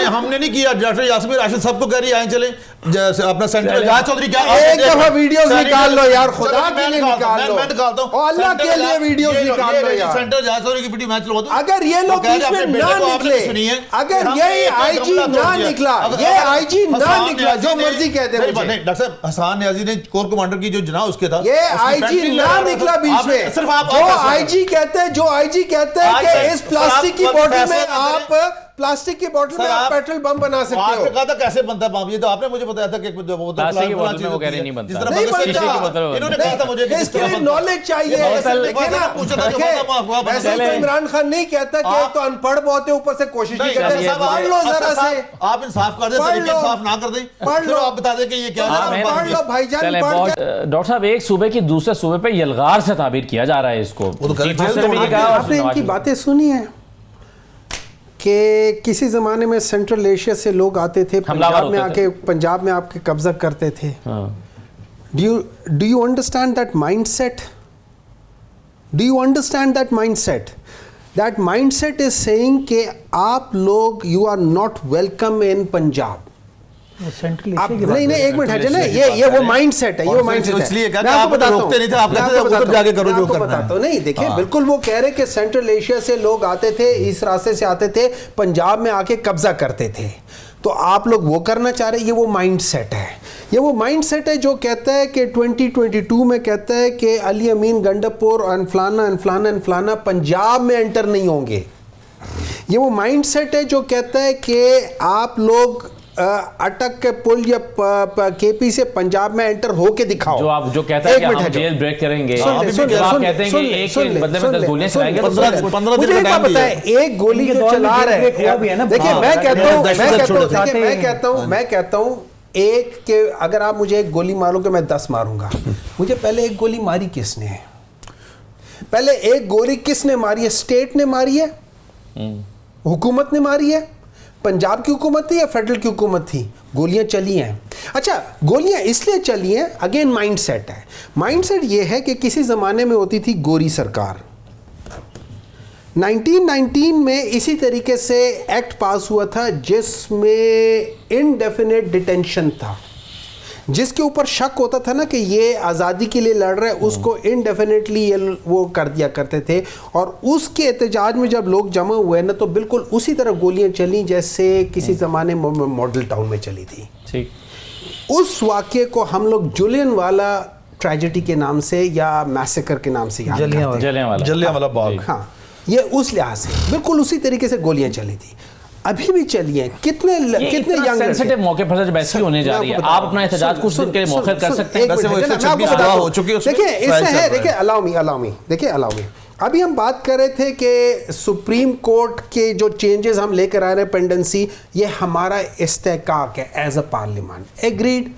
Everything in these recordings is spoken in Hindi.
हमने नहीं किया। डॉक्टर यास्मीन राशिद सबको कह रही है आए चले अपना सेंटर जहाज चौधरी क्या एक दफा वीडियोस निकाल लो यार, खुदा के लिए निकाल लो, मैं निकालता हूं और अल्लाह के लिए वीडियोस निकाल लो यार। सेंटर जहाज चौधरी की वीडियो मैं चलवा दूं। अगर ये लोग बीच में ना निकले, अगर ये आईजी ना निकला, ये आईजी ना निकला, जो मर्जी कहते हैं मुझे। डॉक्टर साहब हसन न्याजी ने कोर कमांडर की जो जना उसके था, ये आईजी ना निकला बीच में। सिर्फ आप जो आईजी कहते हैं कि इस प्लास्टिक की बोतल में आप प्लास्टिक की बोतल में आप पेट्रोल बम बना सकते हो। आपने कहा था कैसे बनता है बम, ये तो आपने मुझे बताया था कि प्लास्टिक की बोतल में वो कह रहे नहीं बनता, नहीं बनता। इन्होंने कहा था मुझे कि इसके लिए नॉलेज चाहिए। देखिए ना, वैसे तो इमरान खान नहीं कहता कि तो अनपढ़ बहुत है, ऊपर से कोशिश नहीं करते। पढ़ लो जरा से, आप इंसाफ कर दें, तरीके इंसाफ ना कर दें, पढ़ लो, आप बता दें कि ये क्या है। पढ़ लो भाईजान, पढ़ के। डॉक्टर साहब एक सूबे की दूसरे सूबे पे यलगार से ताबीर किया जा रहा है इसको। आपने इनकी बातें सुनी है कि किसी ज़माने में सेंट्रल एशिया से लोग आते थे, पंजाब में आके कब्जा करते थे। Do you understand that mindset? Do you understand that mindset? That mindset is saying कि आप लोग you are not welcome in Punjab. नहीं एक मिनट है ना, ये वो माइंडसेट है, ये वो माइंडसेट है। इसलिए मैं आपको बताता हूं, नहीं थे आप कहते थे उधर जाके करो जो करना है। तो नहीं देखिए, बिल्कुल वो कह रहे कि सेंट्रल एशिया से लोग आते थे, इस रास्ते से आते थे, पंजाब में आके कब्जा करते थे, तो आप लोग वो करना चाह रहे हैं। ये वो माइंडसेट है, ये वो माइंडसेट है जो कहता है कि 2022 में कहता है कि अली अमीन गंडापुर और फलाना पंजाब में एंटर नहीं होंगे। ये वो माइंडसेट है जो कहता है कि आप लोग अटक के पुल या केपी से पंजाब में एंटर होके दिखाओ। जो आप जो कहता है कि हम जेल ब्रेक करेंगे, आप कहते हैं कि एक के बदले में 10 गोलियां चलाएंगे। 15 मुझे क्या पता है, एक गोली जो चला रहा है, देखिए मैं कहता हूँ एक के अगर आप मुझे एक गोली मारोगे मैं 10 मारूंगा। मुझे पहले एक गोली मारी किसने है? पहले एक गोली किसने मारी है? स्टेट ने मारी है, हुकूमत ने मारी है, पंजाब की हुकूमत थी या फेडरल की हुकूमत थी? गोलियां चली हैं। अच्छा, गोलियां इसलिए चली हैं, अगेन माइंडसेट है। माइंडसेट ये है कि किसी ज़माने में होती थी गोरी सरकार। 1919 में इसी तरीके से एक्ट पास हुआ था जिसमें इनडेफिनेट डिटेंशन था। जिसके ऊपर शक होता था ना कि ये आज़ादी के लिए लड़ रहा है, उसको इनडेफिनेटली ये वो कर दिया करते थे। और उसके एहतजाज में जब लोग जमा हुए ना, तो बिल्कुल उसी तरह गोलियां चली जैसे किसी ज़माने में मॉडल टाउन में चली थी। ठीक। उस वाक़े को हम लोग जलियांवाला ट्रेजेडी के नाम से या मैसेकर के नाम से याद करते हैं। जलियांवाला बाग। हाँ, ये उस लिहाज से बिल्कुल उसी तरीके से गोलियां चली थी, अभी भी चली हैं। कितने यंग सेंसिटिव मौके पर जब ऐसी होने जा रही है, आप अपना एहतजाज कुछ दिन के लिए मौखर कर सकते हैं। देखिए इससे है, देखिए अलाउ मी अभी हम बात कर रहे थे कि सुप्रीम कोर्ट के जो चेंजेस हम लेकर आ रहे हैं, पेंडेंसी, ये हमारा इस्तेहकाक है एज अ पार्लियामेंट, एग्रीड।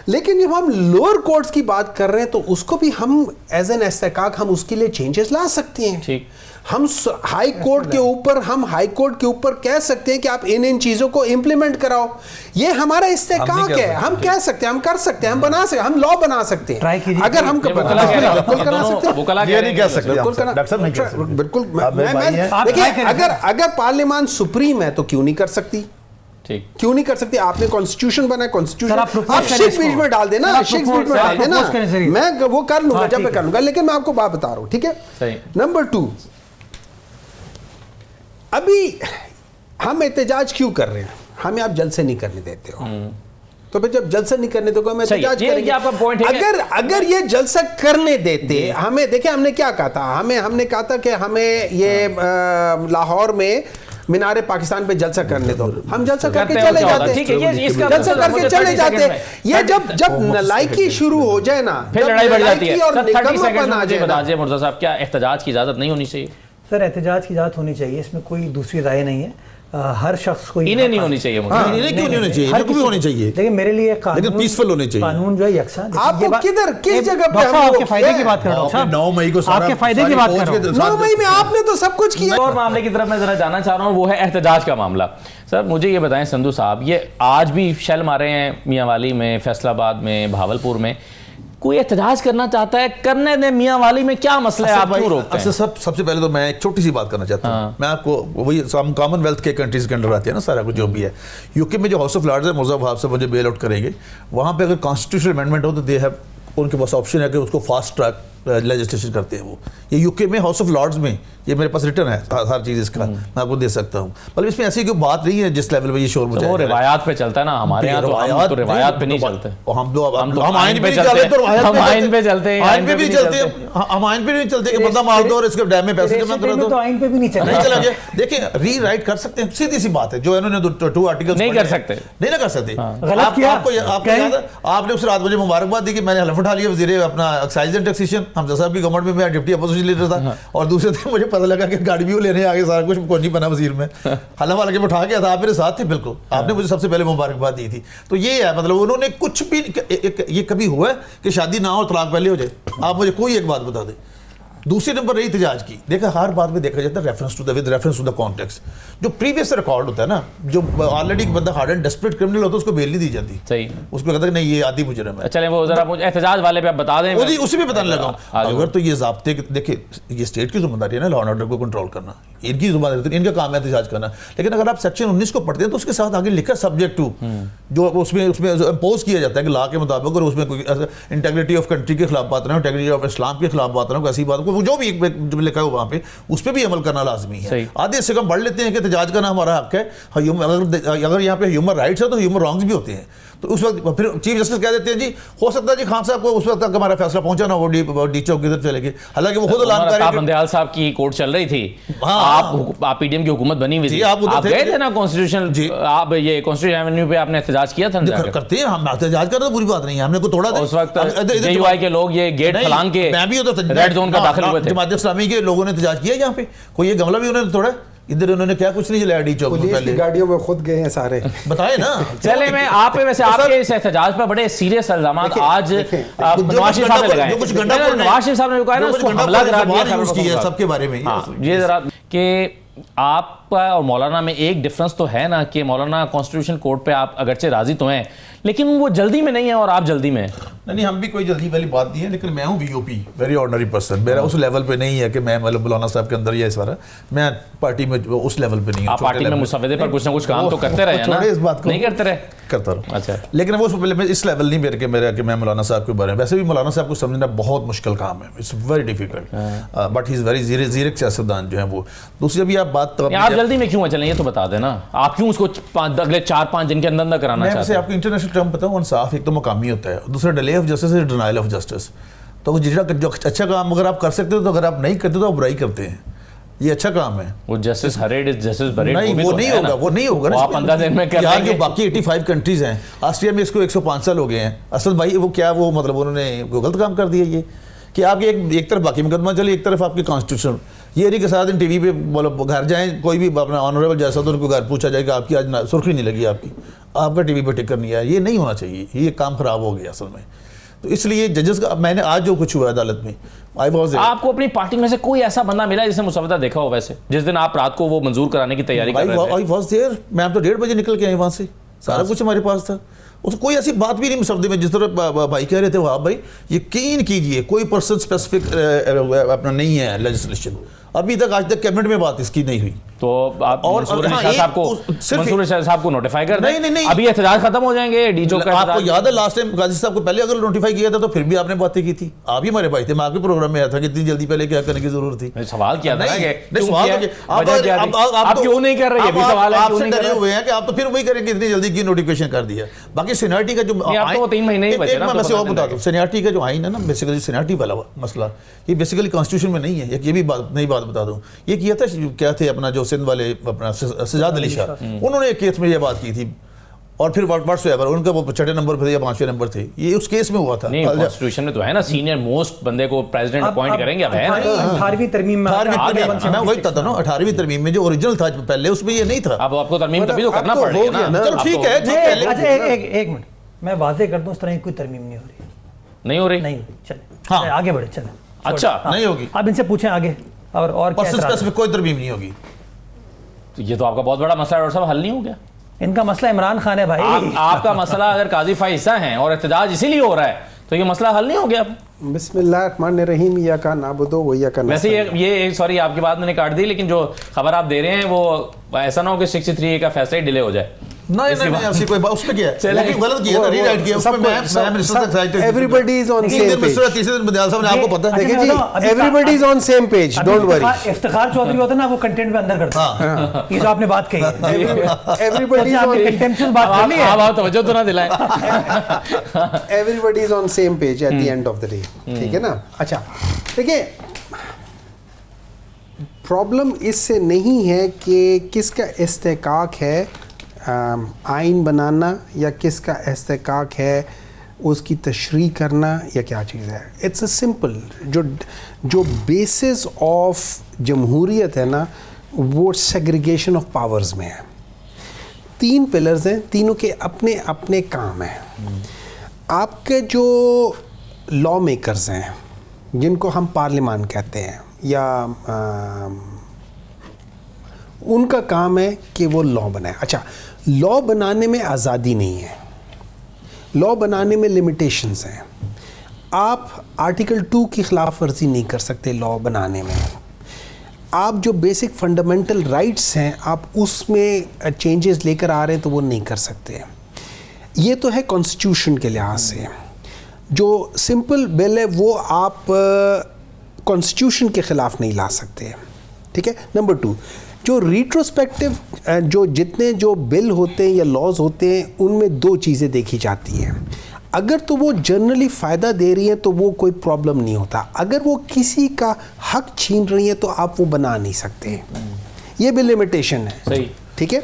लेकिन जब हम लोअर कोर्ट्स की बात कर रहे हैं तो उसको भी हम एज एन इस्तेहकाक हम उसके लिए चेंजेस ला सकते हैं। ठीक। हम हाई कोर्ट के ऊपर कह सकते हैं कि आप इन चीजों को इंप्लीमेंट कराओ। ये हमारा इस्तेहकाक है, हम कह सकते हैं, हम कर सकते हैं, हम बना सकते हैं, हम लॉ बना सकते हैं। अगर हम बिल्कुल करा सकते हैं, बिल्कुल। देखिए अगर पार्लियामान सुप्रीम है तो क्यों नहीं कर सकती? क्यों नहीं कर सकती? आपने कॉन्स्टिट्यूशन बनाया, कॉन्स्टिट्यूशन आप शिक्स बीच में डाल देना, शिक्स बीच में डाल देना, मैं वो कर लूंगा जब मैं कर लूंगा। लेकिन मैं आपको बात बता रहा हूं, ठीक है? नंबर 2, अभी हम एहतजाज क्यों कर रहे हैं? हमें आप जलसे नहीं करने देते हो, तो फिर जब जलसा नहीं करने दोगे हम एहतजाज करेंगे। अगर ये जलसा करने देते, हमें देखिए हमने क्या कहा था, हमने कहा था कि हमें ये लाहौर में मीनारे पाकिस्तान पे जलसा करने दो, हम जलसा करके चले जाते, जलसा करके चले जाते। ये जब नलायकी शुरू हो जाए ना, फिर लड़ाई बढ़ जाती है। सर 30 सेकंड मुझे बता दीजिए मुर्तज़ा साहब, क्या एहतजाज की इजाजत नहीं होनी चाहिए? सर एहतजाज की इजाजत होनी चाहिए, इसमें कोई दूसरी राय नहीं है। हर शख्स को इन्हें नहीं होनी चाहिए, इन्हें क्यों नहीं होनी चाहिए? इनको भी होनी चाहिए, लेकिन मेरे लिए लेकिन पीसफुल होने चाहिए। कानून जो है यकसा। आपको किधर किस जगह पे आपके फायदे की बात कर रहा हूं, 9 मई को आपके फायदे की बात कर रहा हूं। 9 मई में आपने तो सब कुछ किया। और मामले की तरफ मैं जरा जाना चाह रहा हूं, वो है एहतजाज का मामला। सर मुझे ये बताएं संधू साहब, ये आज भी शेल मारे हैं मियांवाली में, फैसलाबाद में, भावलपुर में, कोई एहतजाज करना चाहता है, करने दे, मियां वाली में क्या मसला है, आप क्यों रोकते हैं? सबसे पहले तो मैं एक छोटी सी बात करना चाहता हूँ। मैं आपको वही कॉमनवेल्थ के कंट्रीज के अंडर आते हैं ना सारा कुछ जो भी है। यूके में जो हाउस ऑफ लॉर्ड्स है, मुर्जा वहाब से मुझे बेल आउट करेंगे, वहाँ पे अगर कॉन्स्टिट्यूशनल अमेंडमेंट हो तो दे है, उनके पास ऑप्शन है कि उसको फास्ट ट्रैक लेजिस्लेशन करते हैं वो। ये यूके में हाउस ऑफ लॉर्ड्स में, ये मेरे पास रिटर्न है हर चीज़ इसका, मैं आपको दे सकता हूँ। मतलब इसमें ऐसी कोई बात नहीं है जिस लेवल पे ये शोर मचाया। वो रिवायात पे चलता है ना, हमारे यहाँ तो रिवायात पे नहीं चलते। हम आइन पे चलते हैं, हम आइन पे चलते हैं, आइन पे भी चलते हैं, हम आइन पे भी चलते हैं कि बंदा मार दो और इसके डैम में पैसे जमा करा दो, तो आइन पे भी नहीं चला गया। देखिए री राइट कर सकते हैं, सीधी सी बात है। जो इन्होंने 2 आर्टिकल्स नहीं कर सकते, नहीं ना कर सकते। गलत किया। आपको याद है, आपने उस रात मुझे मुबारकबाद दी कि मैंने हलफ उठा लिया। वजीर अपना एक्साइज एंड टैक्सेशन हमजा साहब की गवर्नमेंट में मैं डिप्टी अपोजिशन लीडर था, और दूसरे दिन मुझे पता लगा कि गाड़ी भी वो लेने आगे, सारा कुछ कौन नहीं बना वजीर में। हालांकि मैं उठा गया था, आप मेरे साथ थे बिल्कुल, आपने मुझे सबसे पहले मुबारकबाद दी थी। तो ये है, मतलब उन्होंने कुछ भी ये कभी हुआ है कि शादी ना हो तलाक पहले हो जाए? आप मुझे कोई एक बात बता दें। दूसरे नंबर रही एहतजाज की, देखा हर बात में देखा जाता है रेफरेंस टू द कॉन्टेक्स्ट। जो प्रीवियस रिकॉर्ड होता है ना, जो ऑलरेडी बंदा हार्ड एंड डेस्परेट क्रिमिनल होता है उसको बेल नहीं दी जाती। सही, उसको कहता है नहीं ये आदि मुजरिम है। चलें वो जरा मुझे एहतजाज वाले पे आप बता दें, उसी में बताने लगा। अगर तो ये ज़ाब्ते, देखिए ये स्टेट की जिम्मेदारी है ना लॉ एंड ऑर्डर को कंट्रोल करना, इनकी जिम्मेदारी, इनका काम है एहतजाज करना। लेकिन अगर आप सेक्शन 19 को पढ़ते हैं तो उसके साथ आगे लिखा सब्जेक्ट टू, जो उसमें इम्पोज किया जाता है कि लॉ के मुताबिक, और उसमें कोई इंटेग्रिटी ऑफ कंट्री के खिलाफ बात ना हो, इंटेग्रिटी ऑफ इस्लाम के खिलाफ बात ना हो, ऐसी बात को जो भी लिखा है वहाँ पे उस पर भी अमल करना लाजमी है। आधे से कम पढ़ लेते हैं कि एहतजाज करना हमारा हक है। अगर यहाँ पे ह्यूमन राइट्स है तो ह्यूमन रॉन्ग्स भी होते हैं। तो उस वक्त फिर चीफ जस्टिस कह देते हैं जी हो सकता है जी खान साहब को उस वक्त तक हमारा फैसला पहुंचा ना, वो डी चौक की तरफ चले गए। हालांकि वो खुद ऐलान कर रहे थे, बंदयाल साहब की कोर्ट चल रही थी, आप पीडीएम की हुकूमत बनी हुई थी, आप गए थे ना कॉन्स्टिट्यूशन, आप ये कॉन्स्टिट्यूशन एवेन्यू पे आपने एहतजाज किया था? करते हैं हम एहतजाज करना, तो बुरी बात नहीं है, हमने को तोड़ा था। उस वक्त जेयूआई के लोग ये गेट फलांग के मैं भी होता था, रेड जोन का दाखिल हुए थे, जमात इस्लामी के लोगों ने एहतजाज किया यहाँ पे, कोई ये गमला भी उन्होंने तोड़ा। इधर उन्होंने क्या कुछ नहीं जलाया डी चौक में, पहले गाड़ियों में खुद गए हैं सारे, बताए ना। चले मैं आप पे वैसे आपके इस एहतजाज पर बड़े सीरियस इल्जाम आज नवाज शरीफ साहब ने लगाए, नवाज शरीफ साहब ने कहा ना उसको हमला करा दिया सबके बारे में। ये जरा कि आपका और मौलाना में एक डिफरेंस तो है ना कि मौलाना कॉन्स्टिट्यूशन कोर्ट पे आप अगरचे राजी तो हैं, लेकिन वो जल्दी में नहीं है और आप जल्दी में। नहीं, हम भी कोई जल्दी वाली बात नहीं है, लेकिन मैं हूँ वीओपी, वेरी ऑर्डिनरी पर्सन। मेरा उस लेवल पे नहीं है कि मैं मतलब मौलाना साहब के अंदर ही है इस बार, मैं पार्टी में उस लेवल पे नहीं हूँ। आप पार्टी में मुसव्वदे पर कुछ ना कुछ काम तो करते रहे ना, इस बात को नहीं करते रहे? करता रहूँ। अच्छा, लेकिन वो पहले इस लेवल नहीं मेरा कि मैं मौलाना साहब के बारे में, वैसे भी मौलाना साहब को समझना बहुत मुश्किल काम है, it's very difficult, but he is very जीरक सियासतदान जो है वो। दूसरी अभी आप बात, आप जल्दी में क्यों चलें ये तो बता देना, आप क्यों उसको अगले 4-5 दिन के अंदर अंदर कराना चाहते हैं? आपको इंटरनेशनल टर्म बताऊँ, साफ एक तो मकामी होता है, दूसरा delay of justice is denial of justice. तो जो अच्छा काम अगर आप कर सकते हो तो अगर आप नहीं करते तो आप बुराई करते हैं, ये अच्छा काम है। वो जस्टिस हरेड इज जस्टिस बरेड, नहीं वो नहीं होगा, वो नहीं होगा ना। आप 15 दिन में कर लेंगे। बाकी 85 कंट्रीज हैं, ऑस्ट्रिया में इसको 105 साल हो गए हैं। असल भाई वो क्या, वो मतलब उन्होंने गलत काम कर दिया ये कि आपकी एक तरफ बाकी मुकदमा चले, एक तरफ आपकी कॉन्स्टिट्यूशन। ये नहीं कि सारा दिन टीवी पे मतलब घर जाएं, कोई भी अपना ऑनरेबल जैसा तो उनको घर पूछा जाए कि आपकी आज सुर्खी नहीं लगी, आपका टीवी पे टिकर नहीं आया। ये नहीं होना चाहिए, ये काम खराब हो गया असल में। तो इसलिए जजेस का मैंने आज जो कुछ हुआ अदालत में, आपको अपनी पार्टी में से कोई ऐसा बंदा मिला जिसने मुसवदा देखा हो? वैसे जिस दिन आप रात को वो मंजूर कराने की तैयारी कर रहे थे, आई वाज देयर, मैं अब तो 1:30 बजे निकल के आए वहाँ से, सारा कुछ हमारे पास था। उसको कोई ऐसी बात भी नहीं मुसवदे में, जिस तरह भाई कह रहे थे वहाँ भाई यकीन कीजिए कोई पर्सन स्पेसिफिक अपना नहीं है लेजिस्लेशन। अभी तक आज तक कैबिनेट में बात इसकी नहीं हुई। तो आप मंसूर शाह साहब को नोटिफाई कर दें। नहीं, अभी एहतजाज खत्म हो जाएंगे डी चौक का। आपको याद है लास्ट टाइम गाजी साहब को पहले अगर नोटिफाई किया था तो फिर भी आपने बातें की थी, आप ही हमारे भाई थे, मैं आपके प्रोग्राम में आया था कि इतनी जल्दी पहले क्या करने की जरूरत थी। सवाल किया था आप क्यों नहीं कर रहे, सवाल आपसे डरे हुए हैं कि आप तो फिर वही करेंगे, इतनी जल्दी क्यों नोटिफिकेशन कर दिया। बाकी सीनियरिटी का जो 3 महीने ही बचे ना, मैं और बता दूं, सीनियरिटी का जो आइन है ना, बेसिकली सीनियरिटी वाला मसला ये बेसिकली कॉन्स्टिट्यूशन में नहीं है। ये भी नई बात बता दूं, ये किया था क्या थे अपना जो सिंध वाले अपना सजाद अली शाह, उन्होंने एक केस में ये बात की थी, और फिर व्हाट्सएवर उनका वो 6 नंबर पे या 5वें नंबर थे, ये उस केस में हुआ था। नहीं, कॉन्स्टिट्यूशन में तो है ना सीनियर मोस्ट बंदे को प्रेसिडेंट अपॉइंट करेंगे, अब है ना 18वीं तरमीम में, मैं वही था ना 18वीं तरमीम में जो ओरिजिनल था पहले उसमें ये नहीं था। अब आपको तरमीम तभी तो करना पड़ेगा ना। चलो ठीक है, अच्छा एक मिनट मैं वाजे कर दूं, इस तरह की कोई तरमीम नहीं हो रही, नहीं हो रही, चले आगे बढ़े, चले। अच्छा नहीं होगी, आप इनसे पूछें आगे, और कोई तरमीम नहीं होगी। तो ये तो आपका बहुत बड़ा मसला है डॉक्टर साहब, हल नहीं हो गया? इनका मसला इमरान खान है भाई। आपका मसला अगर काजी फाइसा हैं और एहतजाज इसीलिए हो रहा है तो ये मसला हल नहीं हो गया? बिस्मिल्लाहिर्रहमानिर्रहीम, या का नाबुदो व या का वैसे ये सॉरी आपकी बात मैंने काट दी, लेकिन जो खबर आप दे रहे हैं वो ऐसा ना हो कि 63 का फैसला ही डिले हो जाए। नहीं ऐसी कोई बात उसमें क्या है, लेकिन गलत किया ना, रीराइट किया उसमें। मैं मिनिस्टर तक side everybody is on same page. Minister तीसरे दिन बदयाल साहब ने, आपको पता है, देखिए जी, everybody is on same page, don't worry. Iftikhar Chaudhry होता है ना, वो कंटेंट में अंदर करता है। ये जो आपने बात कही है, एवरीबॉडी इज ऑन कंटेम्पशन बात कर ली है। आप तवज्जो तो ना दिलाएं। Everybody is on same page at the end of the day, ठीक है ना। अच्छा देखिए, प्रॉब्लम इससे नहीं है कि किसका इस्तेकाक है आइन बनाना या किसका इस्तेकाक है उसकी तशरीह करना या क्या चीज़ है। इट्स अ सिंपल, जो बेसिस ऑफ जमहूरियत है ना, वो सेग्रीगेशन ऑफ पावर्स में है। 3 पिलर्स हैं, तीनों के अपने अपने काम हैं। आपके जो लॉ मेकर्स हैं, जिनको हम पार्लियामान कहते हैं, या उनका काम है कि वो लॉ बनाए। अच्छा, लॉ बनाने में आज़ादी नहीं है, लॉ बनाने में लिमिटेशंस हैं। आप आर्टिकल 2 की खिलाफ वर्जी नहीं कर सकते लॉ बनाने में। आप जो बेसिक फंडामेंटल राइट्स हैं, आप उसमें चेंजेस लेकर आ रहे हैं तो वो नहीं कर सकते। ये तो है कॉन्स्टिट्यूशन के लिहाज से। जो सिंपल बिल है वो आप कॉन्स्टिट्यूशन के ख़िलाफ़ नहीं ला सकते, ठीक है। नंबर 2, जो रिट्रोस्पेक्टिव जो जितने जो बिल होते हैं या लॉज होते हैं, उनमें 2 चीज़ें देखी जाती हैं। अगर तो वो जनरली फ़ायदा दे रही है तो वो कोई प्रॉब्लम नहीं होता। अगर वो किसी का हक छीन रही है तो आप वो बना नहीं सकते। ये भी लिमिटेशन है, सही, ठीक है।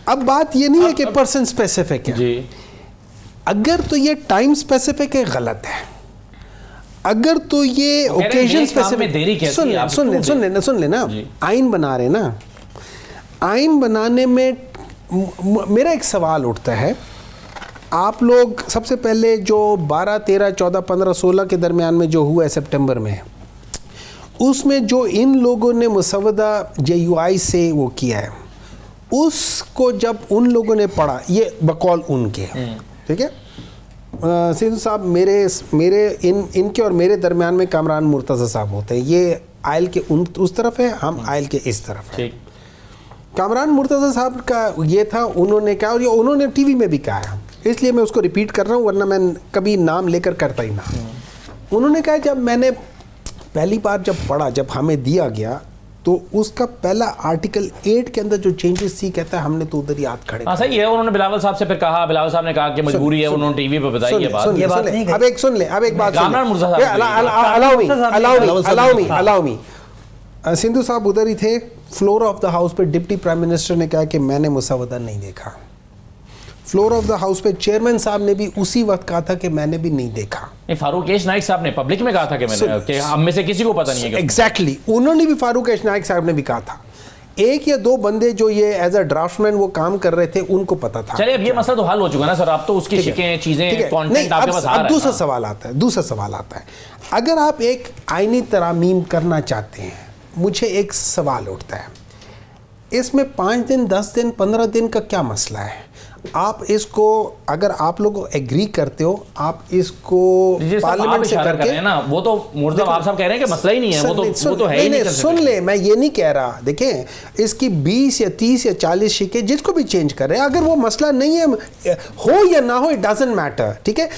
अब बात ये नहीं है कि पर्सन स्पेसिफिक है जी। अगर तो ये टाइम स्पेसिफिक है, गलत है। अगर तो ये ओकेजन स्पेसिफिक, सुन लेना, आइन बना रहे ना, आइन बनाने में मेरा एक सवाल उठता है। आप लोग सबसे पहले जो 12, 13, 14, 15, 16 के दरमियान में जो हुआ है सितंबर में, उसमें जो इन लोगों ने मुसवदा JUI से वो किया है, उसको जब उन लोगों ने पढ़ा, ये बकौल उनके, ठीक है। सिंधु साहब मेरे इनके और मेरे दरमियान में कामरान मुर्तज़ा साहब होते हैं। ये आयल के उस तरफ है, हम आयल के इस तरफ है। कामरान मुर्तज़ा साहब का ये था, उन्होंने कहा, और ये उन्होंने टीवी में भी कहा है, इसलिए मैं उसको रिपीट कर रहा हूँ, वरना मैं कभी नाम लेकर करता ही ना। उन्होंने कहा, जब मैंने पहली बार जब पढ़ा, जब हमें दिया गया, तो उसका पहला आर्टिकल 8 के अंदर जो चेंजेस थी, कहता है हमने तो उधर ही हाथ खड़े। हाँ सही है, उन्होंने बिलावल साहब से फिर कहा, बिलावल साहब ने कहा कि मजबूरी है, उन्होंने टीवी पे बताई ये बात। अब एक सुन ले, अब एक बात अलाउ मी, सिंधु साहब उधर ही थे, फ्लोर ऑफ द हाउस पे डिप्टी प्राइम मिनिस्टर ने कहा कि मैंने मुसवदा नहीं देखा। फ्लोर ऑफ द हाउस पे चेयरमैन साहब ने भी उसी वक्त कहा था कि मैंने भी नहीं देखा। फारूक नाइक साहब ने पब्लिक में कहा था कि मैंने, कि हम में से किसी को पता नहीं है। एग्जैक्टली, उन्होंने भी फारूक नाइक साहब ने भी कहा था। 1 या 2 बंदे जो ये एज अ ड्राफ्टमैन वो काम कर रहे थे, उनको पता था। चलिए, अब ये मसला तो हल हो चुका ना सर, अब तो उसकी शिकें, चीजें, कंटेंट आपके पास आ रहा है। दूसरा सवाल आता है, अगर आप एक आईनी तरामीम करना चाहते हैं, मुझे एक सवाल उठता है, इसमें 5 दिन, 10 दिन, 15 दिन का क्या मसला है? आप इसको, अगर आप लोग एग्री करते हो, आप इसको पार्लियामेंट से करके ना, वो तो मुर्तज़ा आप साहब कह रहे हैं कि मसला ही नहीं है, वो तो है ही नहीं। सुन ले, मैं ये नहीं कह रहा, देखें, इसकी 20 या 30 या 40 शिके जिसको भी चेंज कर रहे हैं, अगर वो मसला नहीं है, हो या ना हो, इट डजंट मैटर, ठीक है।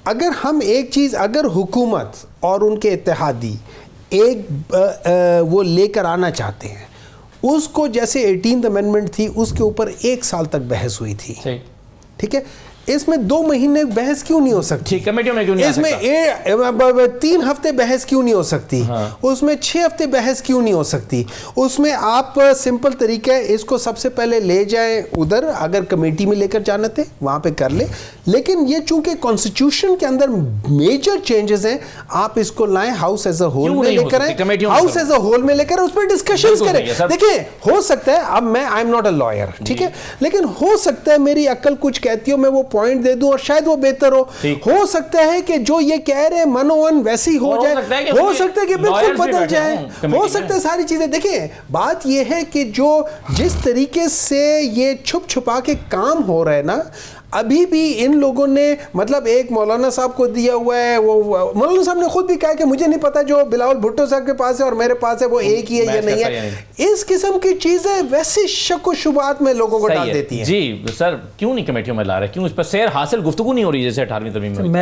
अगर हम एक चीज़, अगर हुकूमत और उनके इत्तेहादी एक वो लेकर आना चाहते हैं, उसको जैसे 18th अमेंडमेंट थी, उसके ऊपर 1 साल तक बहस हुई थी, ठीक है। इसमें 2 महीने बहस क्यों नहीं हो सकती? कमेटियों में क्यों नहीं? इसमें 3 हफ्ते बहस क्यों नहीं हो सकती? उसमें 6 हफ्ते बहस क्यों नहीं हो सकती? उसमें आप सिंपल तरीका है, इसको सबसे पहले ले जाएं उधर, अगर कमेटी में लेकर जाना थे वहां पे कर ले। लेकिन ये चूंकि कॉन्स्टिट्यूशन के अंदर मेजर चेंजेस हैं, आप इसको लाएं, हाउस एज अ होल में लेकर आए, हाउस एज अ होल में लेकर उस पर डिस्कशन करें। देखिए, हो सकता है, अब मैं I am not a lawyer, ठीक है, लेकिन हो सकता है मेरी अक्ल कुछ कहती हो, मैं वो पॉइंट दे दूं और शायद वो बेहतर हो सकता है कि जो ये कह रहे हैं मनोवन वैसी हो जाए, हो सकता है कि बिल्कुल बदल जाए, हो सकता है सारी चीजें। देखिए बात ये है कि जो जिस तरीके से ये छुप छुपा के काम हो रहा है ना, अभी भी इन लोगों ने मतलब एक मौलाना साहब को दिया हुआ है, वो मौलाना साहब ने खुद भी कहा कि मुझे नहीं पता जो बिलावल भुट्टो साहब के पास है और मेरे पास है वो एक ही है या नहीं है। इस किस्म की चीजें वैसे शक व शुबहात में लोगों को डाल देती हैं। जी सर, क्यों नहीं कमेटियों में ला रहे, क्यों इस पर सैर हासिल गुफ्तगू नहीं हो रही जैसे 18वीं तरमीम में?